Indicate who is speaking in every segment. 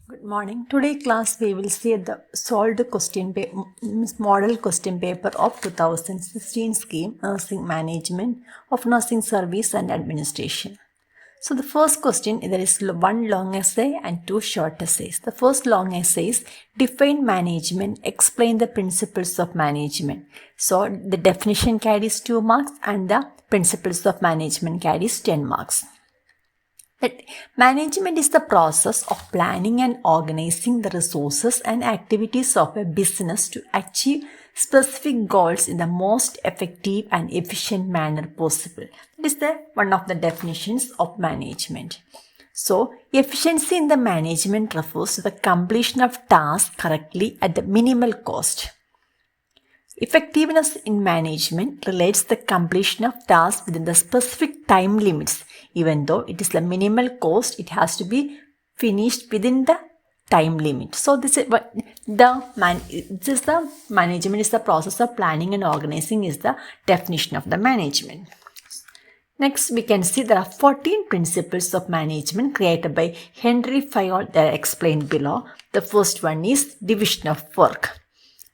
Speaker 1: Good morning. Today class we will see the solved model question paper of 2016 scheme Nursing Management of Nursing Service and Administration. So the first question, there is one long essay and two short essays. The first long essay is define management, explain the principles of management. So the definition carries 2 marks and the principles of management carries 10 marks. That management is the process of planning and organizing the resources and activities of a business to achieve specific goals in the most effective and efficient manner possible. That is one of the definitions of management. So, efficiency in the management refers to the completion of tasks correctly at the minimal cost. Effectiveness in management relates the completion of tasks within the specific time limits. Even though it is the minimal cost, it has to be finished within the time limit. So this is the management is the process of planning and organizing is the definition of the management. Next, we can see there are 14 principles of management created by Henry Fayol that are explained below. The first one is division of work.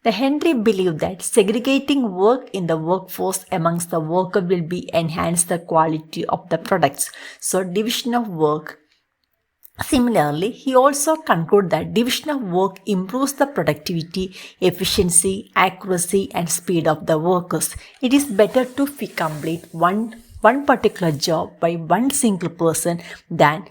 Speaker 1: The Henry believed that segregating work in the workforce amongst the worker will enhance the quality of the products. So division of work. Similarly, he also concluded that division of work improves the productivity, efficiency, accuracy and speed of the workers. It is better to complete one particular job by one single person than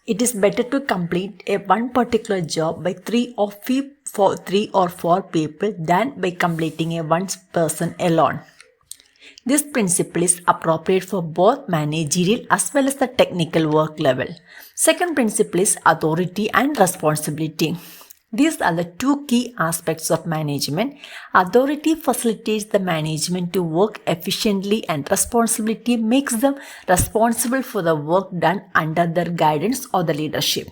Speaker 1: it is better to complete one particular job by three or four people than by completing a one person alone. This principle is appropriate for both managerial as well as the technical work level. Second principle is authority and responsibility. These are the two key aspects of management. Authority facilitates the management to work efficiently and responsibility makes them responsible for the work done under their guidance or the leadership.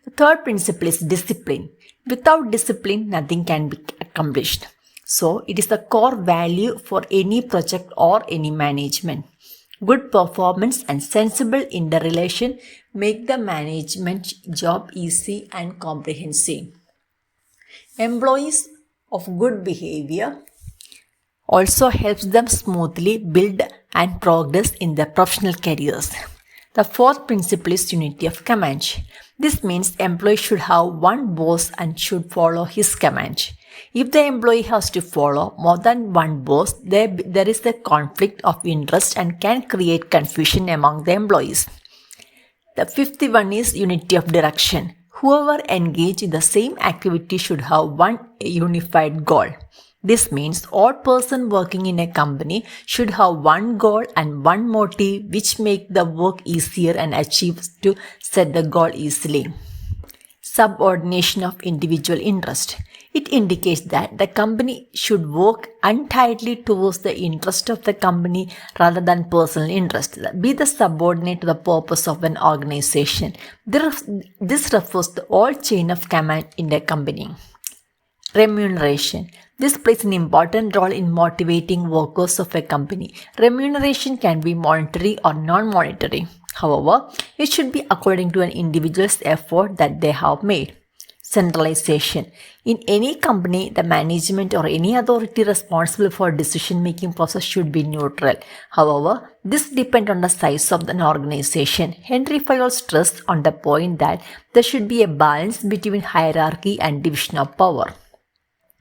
Speaker 1: The third principle is discipline. Without discipline, nothing can be accomplished. So, it is the core value for any project or any management. Good performance and sensible interrelation make the management job easy and comprehensive. Employees of good behavior also helps them smoothly build and progress in their professional careers. The fourth principle is unity of command. This means employees should have one boss and should follow his command. If the employee has to follow more than one boss, there is a conflict of interest and can create confusion among the employees. The fifth one is unity of direction. Whoever engage in the same activity should have one unified goal. This means all persons working in a company should have one goal and one motive which make the work easier and achieves to set the goal easily. Subordination of individual interest. It indicates that the company should work entirely towards the interest of the company rather than personal interest. Be the subordinate to the purpose of an organization. This refers to all chain of command in the company. Remuneration. This plays an important role in motivating workers of a company. Remuneration can be monetary or non-monetary. However, it should be according to an individual's effort that they have made. Centralization. In any company, the management or any authority responsible for decision-making process should be neutral. However, this depends on the size of an organization. Henry Fayol stressed on the point that there should be a balance between hierarchy and division of power.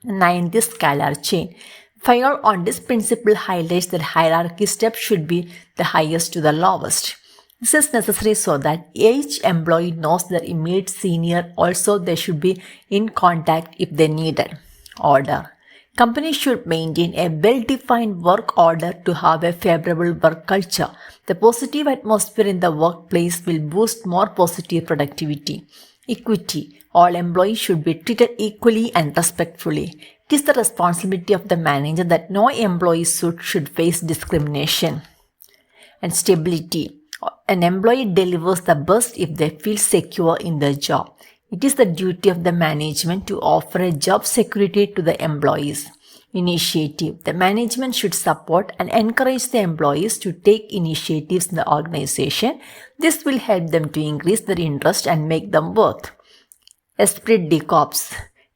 Speaker 1: Ninth is scalar chain. Fayol on this principle highlights that hierarchy steps should be the highest to the lowest. This is necessary so that each employee knows their immediate senior. Also, they should be in contact if they need it. Order. Companies should maintain a well-defined work order to have a favorable work culture. The positive atmosphere in the workplace will boost more positive productivity. Equity. All employees should be treated equally and respectfully. It is the responsibility of the manager that no employee should face discrimination. And stability. An employee delivers the best if they feel secure in their job. It is the duty of the management to offer a job security to the employees. Initiative. The management should support and encourage the employees to take initiatives in the organization. This will help them to increase their interest and make them work. Esprit de corps.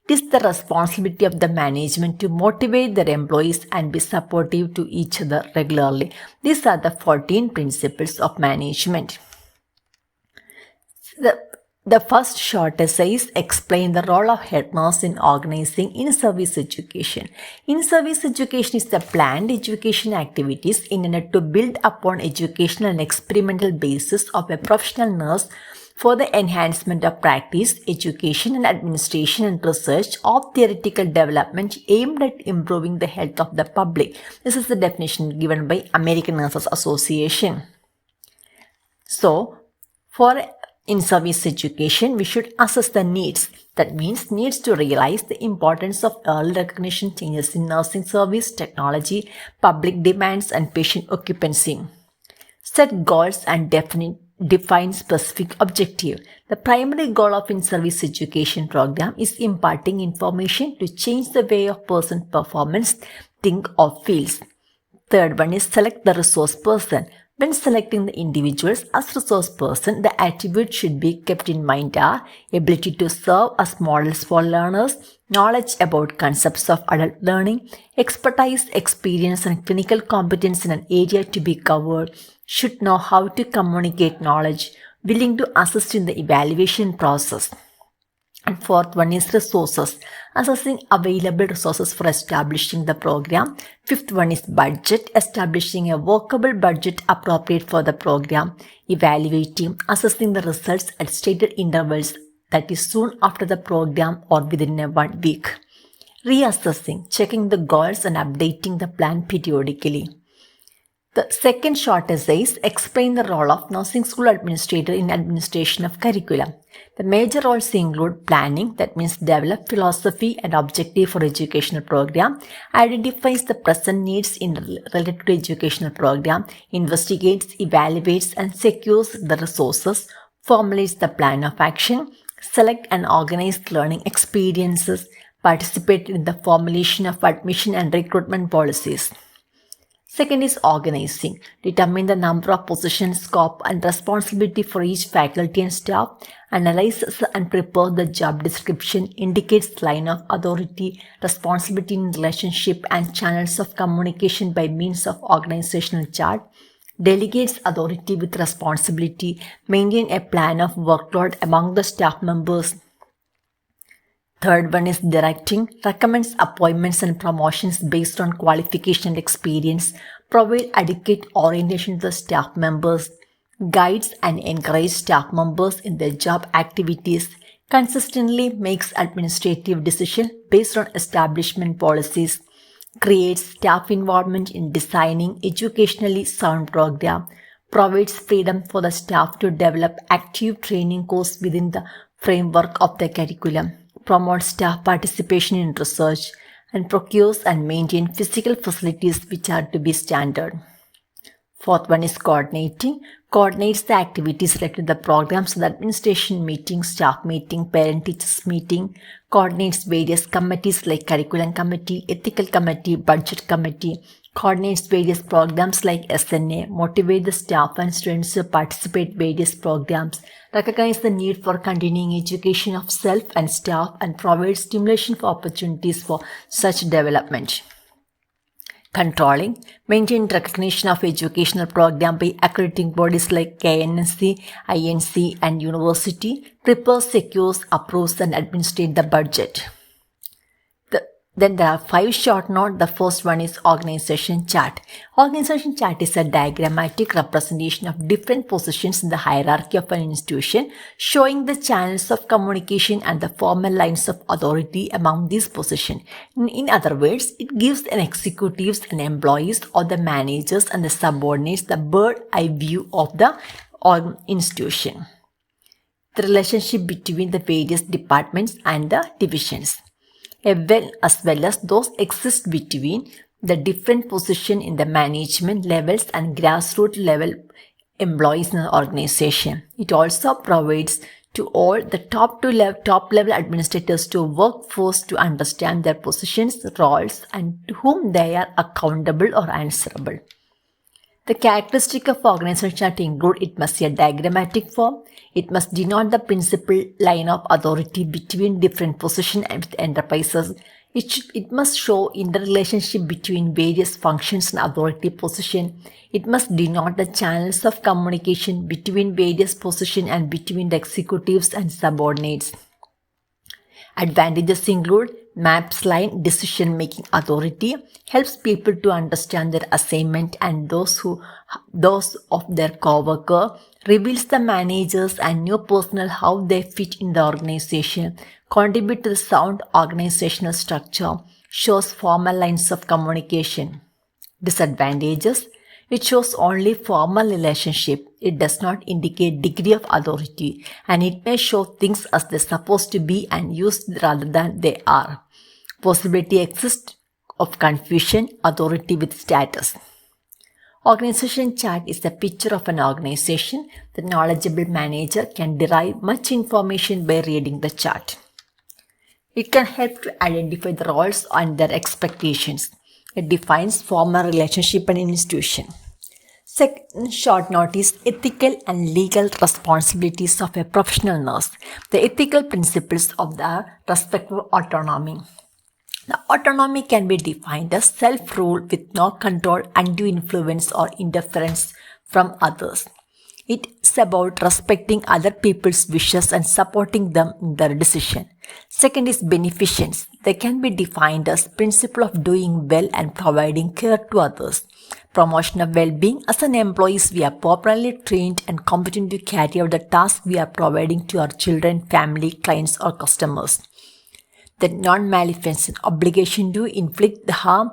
Speaker 1: It is the responsibility of the management to motivate their employees and be supportive to each other regularly. These are the 14 principles of management. The first short essay is explain the role of headmasters in organizing in-service education. In-service education is the planned education activities intended to build upon educational and experimental basis of a professional nurse for the enhancement of practice, education and administration and research of theoretical development aimed at improving the health of the public. This is the definition given by American Nurses Association. So, for in-service education, we should assess the needs. That means needs to realize the importance of early recognition, changes in nursing service, technology, public demands and patient occupancy. Set goals and define specific objective. The primary goal of in-service education program is imparting information to change the way a person performance, think or feels. Third one is select the resource person. When selecting the individuals as resource person, the attributes should be kept in mind are ability to serve as models for learners, knowledge about concepts of adult learning, expertise, experience and clinical competence in an area to be covered, should know how to communicate knowledge, willing to assist in the evaluation process. And fourth one is resources. Assessing available resources for establishing the program. Fifth one is budget. Establishing a workable budget appropriate for the program. Evaluating. Assessing the results at stated intervals, that is soon after the program or within 1 week. Reassessing. Checking the goals and updating the plan periodically. The second short essay is explain the role of nursing school administrator in administration of curriculum. The major roles include planning, that means develop philosophy and objective for educational program, identifies the present needs in related to educational program, investigates, evaluates and secures the resources, formulates the plan of action, select and organize learning experiences, participate in the formulation of admission and recruitment policies. Second is organizing. Determine the number of positions, scope and responsibility for each faculty and staff. Analyzes and prepares the job description. Indicates line of authority, responsibility in relationship and channels of communication by means of organizational chart. Delegates authority with responsibility. Maintain a plan of workload among the staff members. Third one is directing, recommends appointments and promotions based on qualification and experience, provide adequate orientation to the staff members, guides and encourages staff members in their job activities, consistently makes administrative decisions based on establishment policies, creates staff involvement in designing educationally sound program, provides freedom for the staff to develop active training course within the framework of the curriculum, promotes staff participation in research, and procures and maintains physical facilities which are to be standard. Fourth one is coordinating. Coordinates the activities related to the programs, the administration meeting, staff meeting, parent-teachers meeting, coordinates various committees like curriculum committee, ethical committee, budget committee, coordinates various programs like SNA, motivate the staff and students to participate various programs, recognize the need for continuing education of self and staff and provide stimulation for opportunities for such development. Controlling, maintain recognition of educational program by accrediting bodies like KNSC, INC and university, prepares, secures, approves and administrates the budget. Then there are 5 short notes. The first one is organization chart. Organization chart is a diagrammatic representation of different positions in the hierarchy of an institution, showing the channels of communication and the formal lines of authority among these positions. In other words, it gives an executives and employees or the managers and the subordinates the bird eye view of the institution. The relationship between the various departments and the divisions, as well as those exist between the different positions in the management levels and grassroots level employees in the organization. It also provides to all the top level administrators to workforce to understand their positions, roles, and to whom they are accountable or answerable. The characteristic of organization chart include it must be a diagrammatic form, it must denote the principal line of authority between different positions and enterprises, it must show interrelationship between various functions and authority position, it must denote the channels of communication between various positions and between the executives and subordinates. Advantages include maps line decision-making authority, helps people to understand their assignment and those of their co-worker, reveals the managers and new personnel how they fit in the organization, contribute to the sound organizational structure, shows formal lines of communication. Disadvantages: it shows only formal relationship. It does not indicate degree of authority, and it may show things as they're supposed to be and used rather than they are. Possibility exists of confusion, authority with status. Organization chart is a picture of an organization. The knowledgeable manager can derive much information by reading the chart. It can help to identify the roles and their expectations. It defines formal relationship and institution. Second short note is ethical and legal responsibilities of a professional nurse. The ethical principles of the respective autonomy. The autonomy can be defined as self-rule with no control, undue influence or interference from others. It's about respecting other people's wishes and supporting them in their decision. Second is beneficence. They can be defined as principle of doing well and providing care to others. Promotion of well-being. As an employees, we are properly trained and competent to carry out the task we are providing to our children, family, clients or customers. The non-maleficent obligation to inflict the harm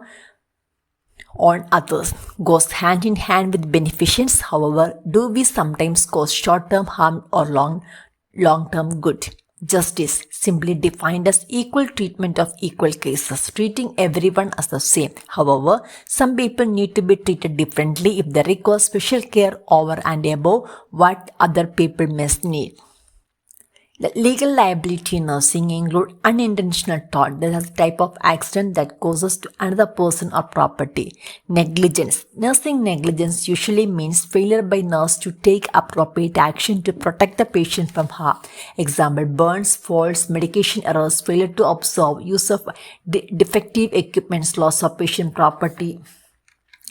Speaker 1: on others goes hand in hand with beneficence. However, do we sometimes cause short-term harm or long-term good? Justice, simply defined as equal treatment of equal cases, treating everyone as the same. However, some people need to be treated differently if they require special care over and above what other people must need. The legal liability in nursing include unintentional tort, that is a type of accident that causes to another person or property. Negligence. Nursing negligence usually means failure by nurse to take appropriate action to protect the patient from harm. Example: burns, falls, medication errors, failure to observe, use of defective equipment, loss of patient property,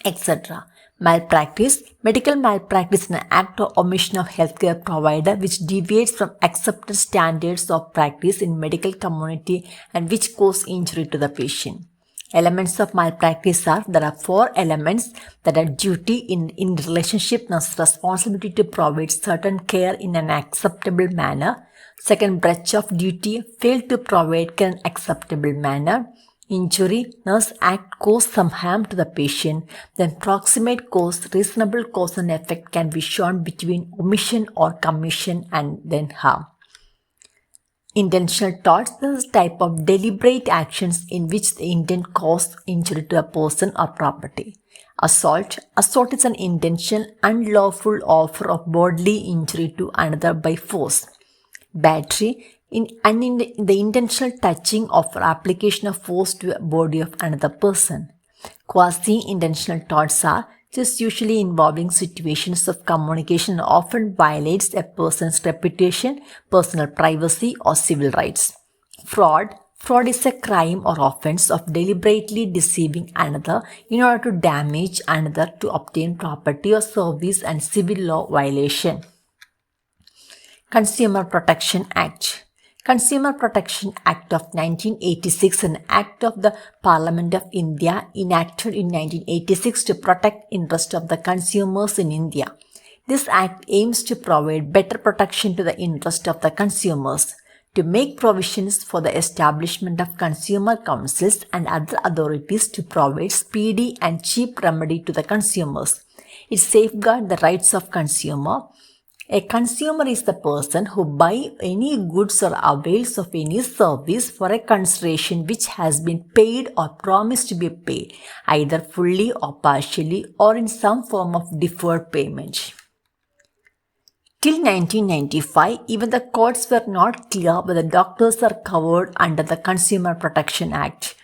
Speaker 1: etc. Malpractice. Medical malpractice is an act or omission of healthcare provider which deviates from accepted standards of practice in medical community and which cause injury to the patient. Elements of malpractice are: there are 4 elements that are duty in relationship, nurse responsibility to provide certain care in an acceptable manner. Second, breach of duty, fail to provide care in an acceptable manner. Injury, nurse act cause some harm to the patient. Then proximate cause, reasonable cause and effect can be shown between omission or commission and then harm. Intentional torts, this is a type of deliberate actions in which the intent cause injury to a person or property. Assault is an intentional, unlawful offer of bodily injury to another by force. Battery, in the intentional touching of or application of force to a body of another person. Quasi-intentional torts are just usually involving situations of communication and often violates a person's reputation, personal privacy or civil rights. Fraud is a crime or offense of deliberately deceiving another in order to damage another to obtain property or service and civil law violation. Consumer Protection Act. Consumer Protection Act of 1986, an act of the Parliament of India enacted in 1986 to protect interests of the consumers in India. This act aims to provide better protection to the interest of the consumers, to make provisions for the establishment of consumer councils and other authorities to provide speedy and cheap remedy to the consumers. It safeguards the rights of consumer. A consumer is the person who buys any goods or avails of any service for a consideration which has been paid or promised to be paid, either fully or partially or in some form of deferred payment. Till 1995, even the courts were not clear whether doctors are covered under the Consumer Protection Act.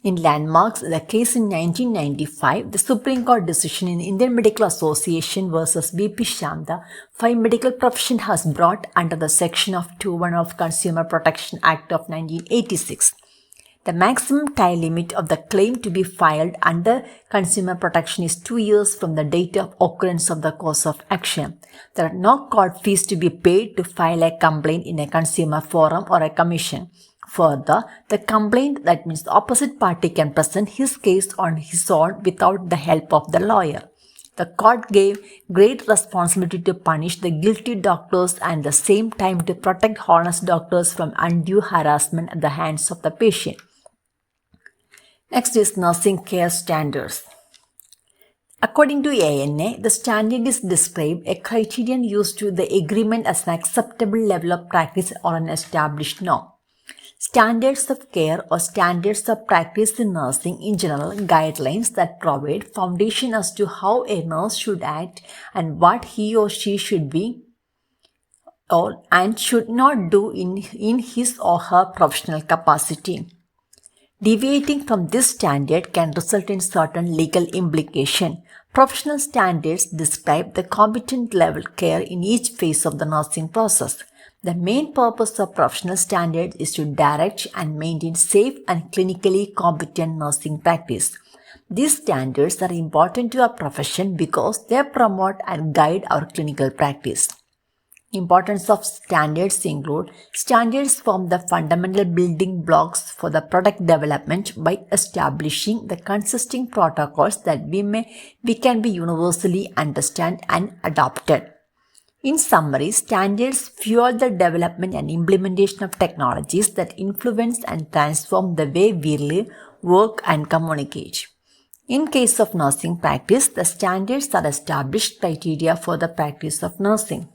Speaker 1: In Landmarks, the case in 1995, the Supreme Court decision in Indian Medical Association versus BP Shamda, 5 medical profession has brought under the section of 21 of Consumer Protection Act of 1986. The maximum time limit of the claim to be filed under consumer protection is 2 years from the date of occurrence of the cause of action. There are no court fees to be paid to file a complaint in a consumer forum or a commission. Further, the complaint, that means the opposite party, can present his case on his own without the help of the lawyer. The court gave great responsibility to punish the guilty doctors and at the same time to protect honest doctors from undue harassment at the hands of the patient. Next is nursing care standards. According to ANA, the standard is described a criterion used to the agreement as an acceptable level of practice or an established norm. Standards of care or standards of practice in nursing in general guidelines that provide foundation as to how a nurse should act and what he or she should be and should not do in his or her professional capacity. Deviating from this standard can result in certain legal implication. Professional standards describe the competent level care in each phase of the nursing process. The main purpose of professional standards is to direct and maintain safe and clinically competent nursing practice. These standards are important to our profession because they promote and guide our clinical practice. Importance of standards include standards form the fundamental building blocks for the product development by establishing the consistent protocols that we can be universally understood and adopted. In summary, standards fuel the development and implementation of technologies that influence and transform the way we live, work, and communicate. In case of nursing practice, the standards are established criteria for the practice of nursing.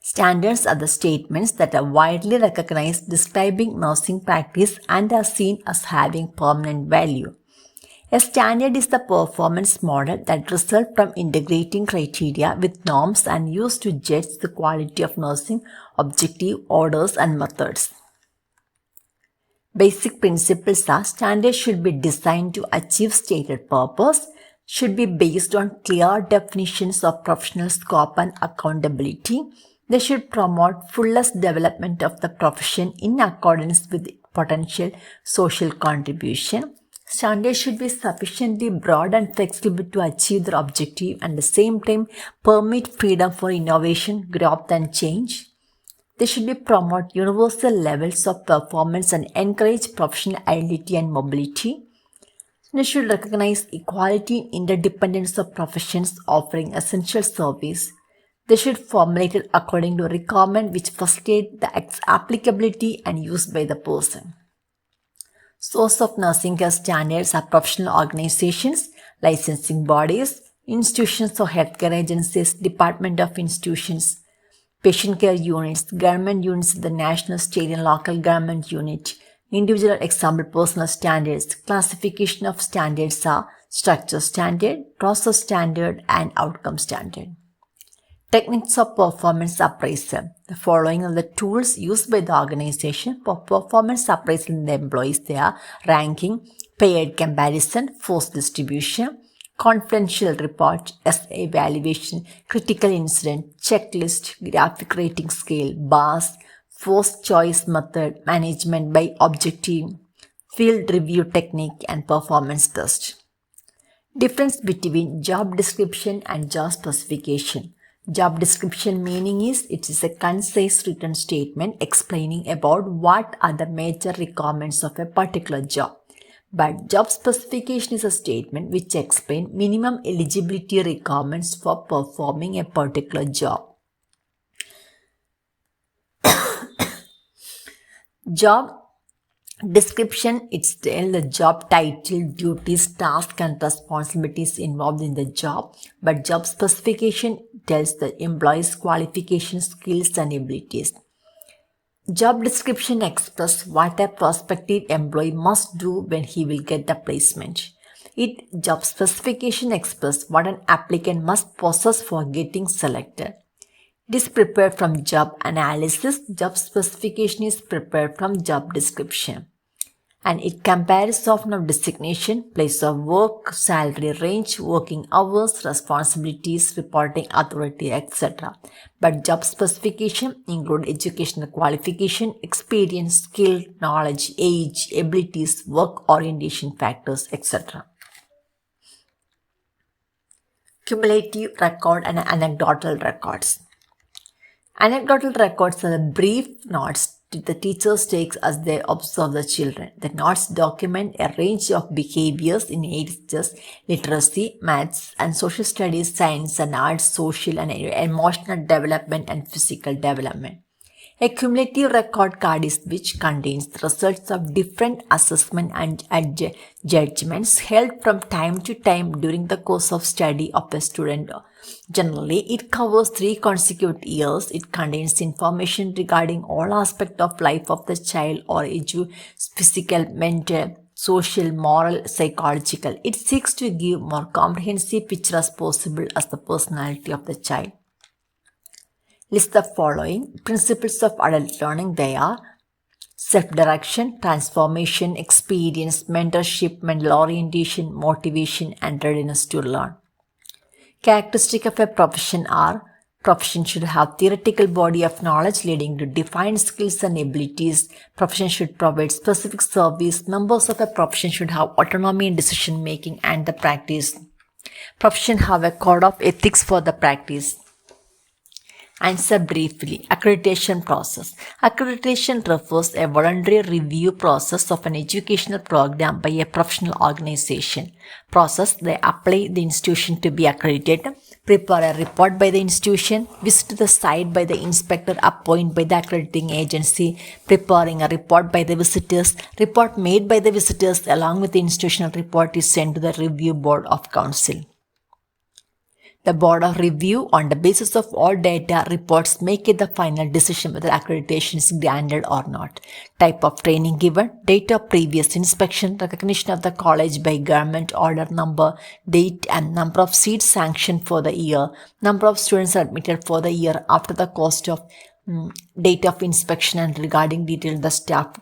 Speaker 1: Standards are the statements that are widely recognized describing nursing practice and are seen as having permanent value. A standard is the performance model that results from integrating criteria with norms and used to judge the quality of nursing, objective orders, and methods. Basic principles are standards should be designed to achieve stated purpose, should be based on clear definitions of professional scope and accountability. They should promote fullest development of the profession in accordance with potential social contribution. Standards should be sufficiently broad and flexible to achieve their objective and at the same time permit freedom for innovation, growth, and change. They should promote universal levels of performance and encourage professional agility and mobility. They should recognize equality and interdependence of professions offering essential service. They should formulate it according to a requirement which facilitate the applicability and use by the person. Source of nursing care standards are professional organizations, licensing bodies, institutions or healthcare agencies, department of institutions, patient care units, government units, the national, state and local government unit. Individual example personal standards. Classification of standards are structure standard, process standard, and outcome standard. Techniques of performance appraisal. The following are the tools used by the organization for performance appraisal in the employees. They are ranking, paired comparison, force distribution, confidential report, SA evaluation, critical incident, checklist, graphic rating scale, bars, force choice method, management by objective, field review technique, and performance test. Difference between job description and job specification. Job description meaning is it is a concise written statement explaining about what are the major requirements of a particular job. But job specification is a statement which explains minimum eligibility requirements for performing a particular job. Job description, it's the job title, duties, tasks and responsibilities involved in the job, but job specification tells the employee's qualifications, skills and abilities. Job description expresses what a prospective employee must do when he will get the placement. Job specification expresses what an applicant must possess for getting selected. It is prepared from job analysis. Job specification is prepared from job description. And it compares often of designation, place of work, salary range, working hours, responsibilities, reporting authority, etc. But job specification include educational qualification, experience, skill, knowledge, age, abilities, work orientation factors, etc. Cumulative record and anecdotal records. Anecdotal records are brief notes the teachers takes as they observe the children. The notes document a range of behaviors in areas literacy, maths, and social studies, science and arts, social and emotional development, and physical development. A cumulative record card is which contains the results of different assessment and judgments held from time to time during the course of study of a student. Generally, it covers 3 consecutive years. It contains information regarding all aspects of life of the child or age, physical, mental, social, moral, psychological. It seeks to give more comprehensive picture as possible as the personality of the child. List the following principles of adult learning. They are self-direction, transformation, experience, mentorship, mental orientation, motivation, and readiness to learn. Characteristics of a profession are: profession should have theoretical body of knowledge leading to defined skills and abilities. Profession should provide specific service. Members of a profession should have autonomy in decision making and the practice. Profession have a code of ethics for the practice. Answer briefly. Accreditation process. Accreditation refers a voluntary review process of an educational program by a professional organization. Process: they apply the institution to be accredited, prepare a report by the institution, visit the site by the inspector appointed by the accrediting agency, preparing a report by the visitors. Report made by the visitors along with the institutional report is sent to the review board of council. The board of review, on the basis of all data reports, make it the final decision whether accreditation is granted or not. Type of training given: date of previous inspection, recognition of the college by government order, number, date and number of seats sanctioned for the year, number of students admitted for the year after the cost of date of inspection, and regarding detail the staff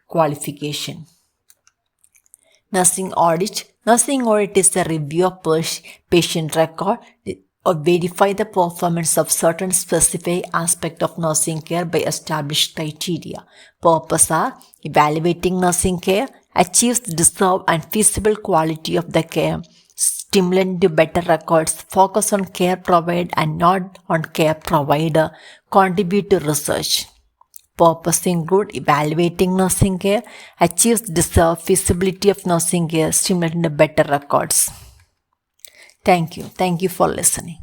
Speaker 1: qualification. Nursing audit. Nursing audit is a review of patient record or verify the performance of certain specific aspect of nursing care by established criteria. Purpose are: evaluating nursing care, achieves the deserved and feasible quality of the care, stimulate to better records, focus on care provided and not on care provider, contribute to research. Purpose include evaluating nursing care, achieves deserved feasibility of nursing care, stimulating the better records. Thank you. Thank you for listening.